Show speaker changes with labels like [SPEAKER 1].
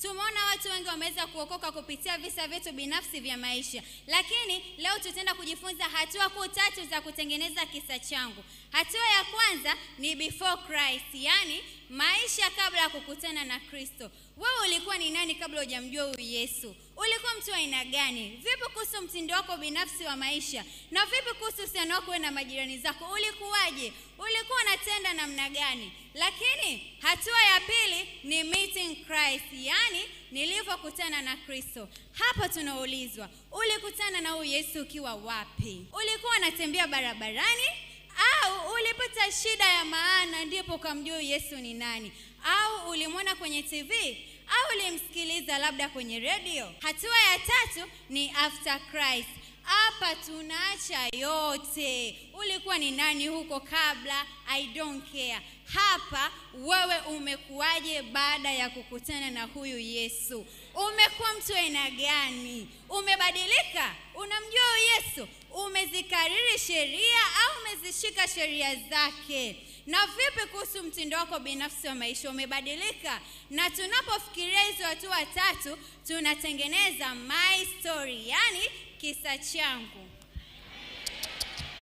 [SPEAKER 1] Tumeona watu wengi wameweza kuokoka kupitia visa vyetu binafsi vya maisha. Lakini leo tutaenda kujifunza hatua kuu 3 za kutengeneza kisa changu. Hatua ya kwanza ni before Christ, yani maisha kabla ya kukutana na Kristo. Wewe ulikuwa ni nani kabla hujamjua huyu Yesu? Ulikuwa mtu wa aina gani? Vipi kuhusu mtindo wako binafsi wa maisha? Na vipi kuhusu uhusiano wako na majirani zako? Ulikuwaje? Ulikuwa unatenda namna gani? Lakini hatua ya pili ni meeting Christ, yani nilipokutana na Kristo. Hapa tunaulizwa, ulikutana na huyu Yesu ukiwa wapi? Ulikuwa unatembea barabarani? Au ulipata shida ya maana ndipo kumjua Yesu ni nani? Au ulimwona kwenye TV? Au ulimsikiliza labda kwenye radio? Hatua ya 3 ni after Christ. Hapa tunaacha yote. Ulikuwa ni nani huko kabla? I don't care. Hapa wewe umekuwaje baada ya kukutana na huyu Yesu? Umekuwa mtu aina gani? Umebadilika? Unamjua Yesu? Umezikariri sheria au umezishika sheria zake? Na vipi kuhusu mtindo wako binafsi wa maisha? Umebadilika? Na tunapofikiria hizo hatua 3 tunatengeneza my story, yani kisa changu.